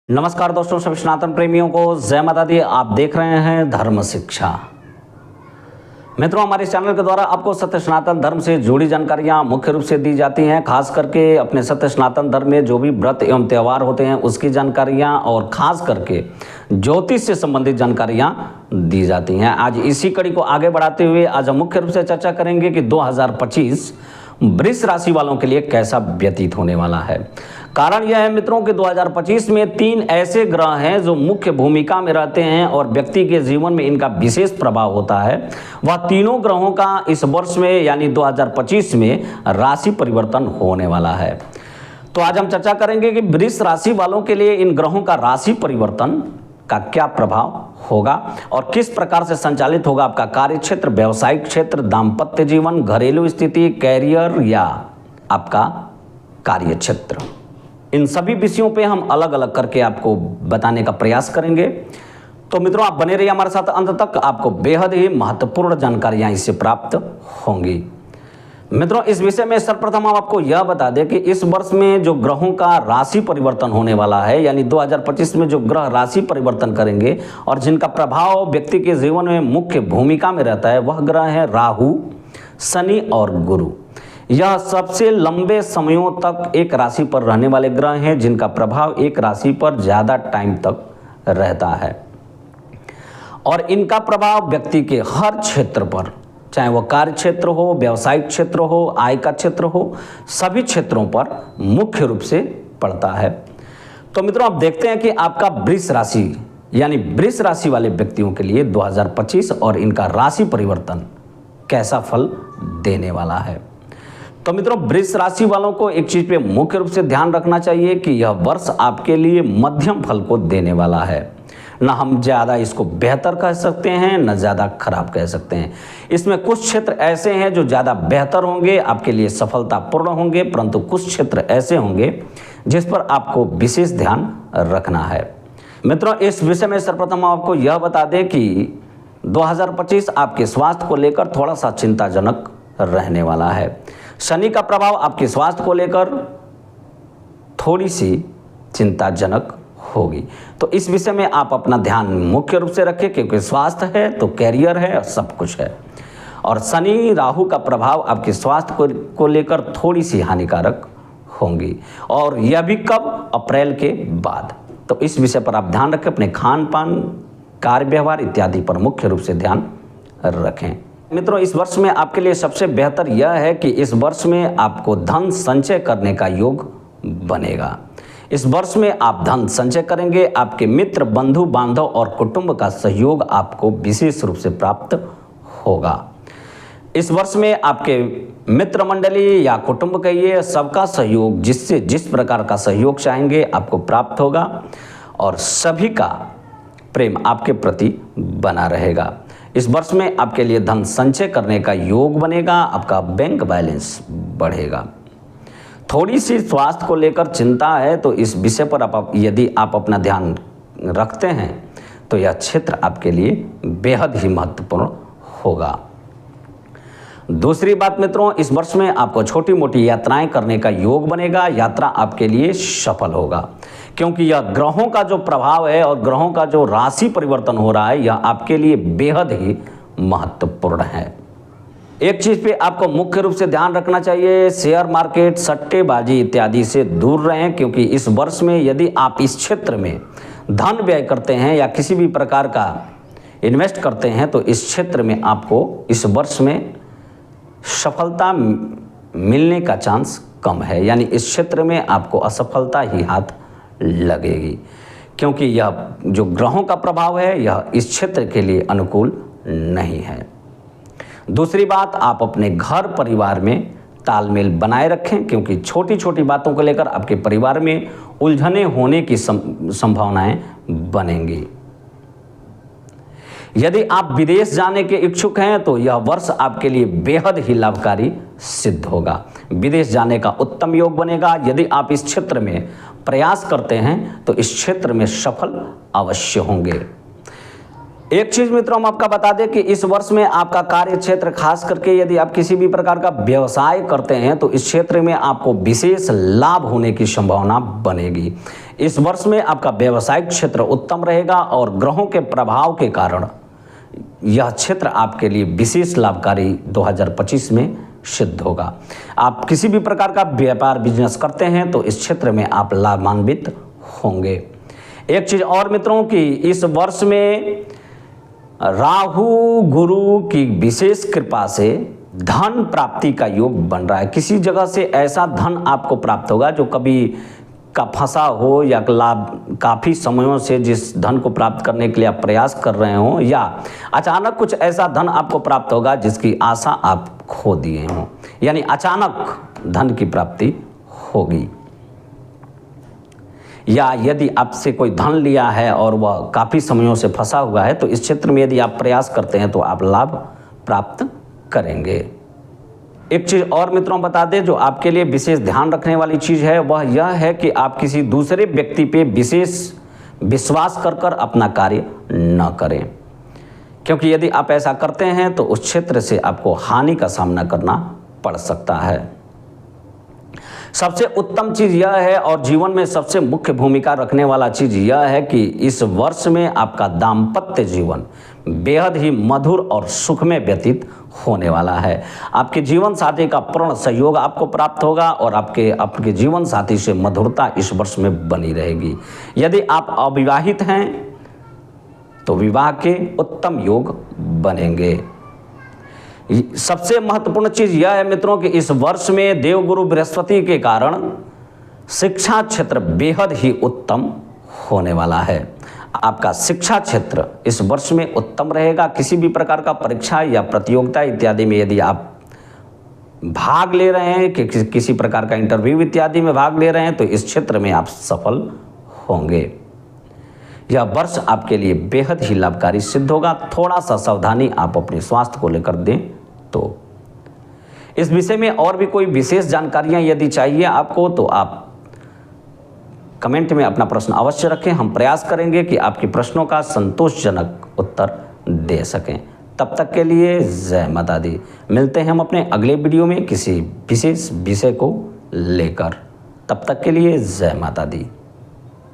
नमस्कार दोस्तों, सभी सनातन प्रेमियों को जय माता दी। आप देख रहे हैं धर्म शिक्षा। मित्रों, हमारे इस चैनल के द्वारा आपको सत्य सनातन धर्म से जुड़ी जानकारियां मुख्य रूप से दी जाती हैं। खास करके अपने सत्य सनातन धर्म में जो भी व्रत एवं त्यौहार होते हैं उसकी जानकारियां और खास करके ज्योतिष से संबंधित जानकारियां दी जाती हैं। आज इसी कड़ी को आगे बढ़ाते हुए आज हम मुख्य रूप से चर्चा करेंगे कि 2025 वृष राशि वालों के लिए कैसा व्यतीत होने वाला है। कारण यह है मित्रों कि 2025 में 3 ऐसे ग्रह हैं जो मुख्य भूमिका में रहते हैं और व्यक्ति के जीवन में इनका विशेष प्रभाव होता है। वह तीनों ग्रहों का इस वर्ष में यानी 2025 में राशि परिवर्तन होने वाला है। तो आज हम चर्चा करेंगे कि वृष राशि वालों के लिए इन ग्रहों का राशि परिवर्तन का क्या प्रभाव होगा और किस प्रकार से संचालित होगा आपका कार्य क्षेत्र, व्यवसायिक क्षेत्र, दाम्पत्य जीवन, घरेलू स्थिति, कैरियर या आपका कार्य क्षेत्र। इन सभी विषयों पे हम अलग अलग करके आपको बताने का प्रयास करेंगे। तो मित्रों, आप बने रहिए हमारे साथ अंत तक, आपको बेहद ही महत्वपूर्ण जानकारियां इससे प्राप्त होंगी। मित्रों, इस विषय में सर्वप्रथम हम आपको यह बता दें कि इस वर्ष में जो ग्रहों का राशि परिवर्तन होने वाला है, यानी 2025 में जो ग्रह राशि परिवर्तन करेंगे और जिनका प्रभाव व्यक्ति के जीवन में मुख्य भूमिका में रहता है, वह ग्रह है राहु, शनि और गुरु। यह सबसे लंबे समयों तक एक राशि पर रहने वाले ग्रह हैं जिनका प्रभाव एक राशि पर ज़्यादा टाइम तक रहता है और इनका प्रभाव व्यक्ति के हर क्षेत्र पर, चाहे वो कार्य क्षेत्र हो, व्यवसायिक क्षेत्र हो, आय का क्षेत्र हो, सभी क्षेत्रों पर मुख्य रूप से पड़ता है। तो मित्रों, आप देखते हैं कि आपका वृष राशि यानी वृष राशि वाले व्यक्तियों के लिए 2025 और इनका राशि परिवर्तन कैसा फल देने वाला है। तो मित्रों, वृष राशि वालों को एक चीज पे मुख्य रूप से ध्यान रखना चाहिए कि यह वर्ष आपके लिए मध्यम फल को देने वाला है। ना हम ज़्यादा इसको बेहतर कह सकते हैं, ना ज़्यादा खराब कह सकते हैं। इसमें कुछ क्षेत्र ऐसे हैं जो ज़्यादा बेहतर होंगे, आपके लिए सफलतापूर्ण होंगे, परंतु कुछ क्षेत्र ऐसे होंगे जिस पर आपको विशेष ध्यान रखना है। मित्रों, इस विषय में सर्वप्रथम आपको यह बता दें कि 2025 आपके स्वास्थ्य को लेकर थोड़ा सा चिंताजनक रहने वाला है। शनि का प्रभाव आपके स्वास्थ्य को लेकर थोड़ी सी चिंताजनक होगी। तो इस विषय में आप अपना ध्यान मुख्य रूप से रखें, क्योंकि स्वास्थ्य है तो कैरियर है और सब कुछ है। और शनि राहु का प्रभाव आपके स्वास्थ्य को लेकर थोड़ी सी हानिकारक होंगी, और यह भी कब? अप्रैल के बाद। तो इस विषय पर आप ध्यान रखें, अपने खान पान, कार्य व्यवहार इत्यादि पर मुख्य रूप से ध्यान रखें। मित्रों, इस वर्ष में आपके लिए सबसे बेहतर यह है कि इस वर्ष में आपको धन संचय करने का योग बनेगा। इस वर्ष में आप धन संचय करेंगे। आपके मित्र, बंधु बांधव और कुटुंब का सहयोग आपको विशेष रूप से प्राप्त होगा। इस वर्ष में आपके मित्र मंडली या कुटुंब कहिए, सबका सहयोग, जिससे जिस प्रकार का सहयोग चाहेंगे आपको प्राप्त होगा और सभी का प्रेम आपके प्रति बना रहेगा। इस वर्ष में आपके लिए धन संचय करने का योग बनेगा, आपका बैंक बैलेंस बढ़ेगा। थोड़ी सी स्वास्थ्य को लेकर चिंता है, तो इस विषय पर यदि आप अपना ध्यान रखते हैं तो यह क्षेत्र आपके लिए बेहद ही महत्वपूर्ण होगा। दूसरी बात मित्रों, इस वर्ष में आपको छोटी मोटी यात्राएं करने का योग बनेगा। यात्रा आपके लिए सफल होगा, क्योंकि यह ग्रहों का जो प्रभाव है और ग्रहों का जो राशि परिवर्तन हो रहा है, यह आपके लिए बेहद ही महत्वपूर्ण है। एक चीज़ पे आपको मुख्य रूप से ध्यान रखना चाहिए, शेयर मार्केट, सट्टेबाजी इत्यादि से दूर रहें, क्योंकि इस वर्ष में यदि आप इस क्षेत्र में धन व्यय करते हैं या किसी भी प्रकार का इन्वेस्ट करते हैं तो इस क्षेत्र में आपको इस वर्ष में सफलता मिलने का चांस कम है, यानी इस क्षेत्र में आपको असफलता ही हाथ लगेगी, क्योंकि यह जो ग्रहों का प्रभाव है यह इस क्षेत्र के लिए अनुकूल नहीं है। दूसरी बात, आप अपने घर परिवार में तालमेल बनाए रखें, क्योंकि छोटी छोटी बातों को लेकर आपके परिवार में उलझने होने की संभावनाएं बनेंगी। यदि आप विदेश जाने के इच्छुक हैं तो यह वर्ष आपके लिए बेहद ही लाभकारी सिद्ध होगा। विदेश जाने का उत्तम योग बनेगा। यदि आप इस क्षेत्र में प्रयास करते हैं तो इस क्षेत्र में सफल अवश्य होंगे। एक चीज मित्रों हम आपका बता दें कि इस वर्ष में आपका कार्य क्षेत्र, खास करके यदि आप किसी भी प्रकार का व्यवसाय करते हैं तो इस क्षेत्र में आपको विशेष लाभ होने की संभावना बनेगी। इस वर्ष में आपका व्यवसायिक क्षेत्र उत्तम रहेगा और ग्रहों के प्रभाव के कारण यह क्षेत्र आपके लिए विशेष लाभकारी 2025 में सिद्ध होगा। आप किसी भी प्रकार का व्यापार बिजनेस करते हैं तो इस क्षेत्र में आप लाभान्वित होंगे। एक चीज और मित्रों की इस वर्ष में राहु गुरु की विशेष कृपा से धन प्राप्ति का योग बन रहा है। किसी जगह से ऐसा धन आपको प्राप्त होगा जो कभी का फंसा हो या लाभ काफ़ी समयों से जिस धन को प्राप्त करने के लिए आप प्रयास कर रहे हो, या अचानक कुछ ऐसा धन आपको प्राप्त होगा जिसकी आशा आप खो दिए हों, यानी अचानक धन की प्राप्ति होगी। या यदि आपसे कोई धन लिया है और वह काफ़ी समयों से फंसा हुआ है तो इस क्षेत्र में यदि आप प्रयास करते हैं तो आप लाभ प्राप्त करेंगे। एक चीज़ और मित्रों बता दें जो आपके लिए विशेष ध्यान रखने वाली चीज़ है वह यह है कि आप किसी दूसरे व्यक्ति पे विशेष विश्वास कर अपना कार्य न करें, क्योंकि यदि आप ऐसा करते हैं तो उस क्षेत्र से आपको हानि का सामना करना पड़ सकता है। सबसे उत्तम चीज़ यह है और जीवन में सबसे मुख्य भूमिका रखने वाला चीज़ यह है कि इस वर्ष में आपका दाम्पत्य जीवन बेहद ही मधुर और सुखमय व्यतीत होने वाला है। आपके जीवन साथी का पूर्ण सहयोग आपको प्राप्त होगा और आपके जीवन साथी से मधुरता इस वर्ष में बनी रहेगी। यदि आप अविवाहित हैं तो विवाह के उत्तम योग बनेंगे। सबसे महत्वपूर्ण चीज़ यह है मित्रों कि इस वर्ष में देवगुरु बृहस्पति के कारण शिक्षा क्षेत्र बेहद ही उत्तम होने वाला है। आपका शिक्षा क्षेत्र इस वर्ष में उत्तम रहेगा। किसी भी प्रकार का परीक्षा या प्रतियोगिता इत्यादि में यदि आप भाग ले रहे हैं कि किसी प्रकार का इंटरव्यू इत्यादि में भाग ले रहे हैं तो इस क्षेत्र में आप सफल होंगे। यह वर्ष आपके लिए बेहद ही लाभकारी सिद्ध होगा। थोड़ा सा सावधानी आप अपने स्वास्थ्य को लेकर दें तो। इस विषय में और भी कोई विशेष जानकारियां यदि चाहिए आपको तो आप कमेंट में अपना प्रश्न अवश्य रखें। हम प्रयास करेंगे कि आपके प्रश्नों का संतोषजनक उत्तर दे सकें। तब तक के लिए जय माता दी। मिलते हैं हम अपने अगले वीडियो में किसी विशेष विषय को लेकर। तब तक के लिए जय माता दी।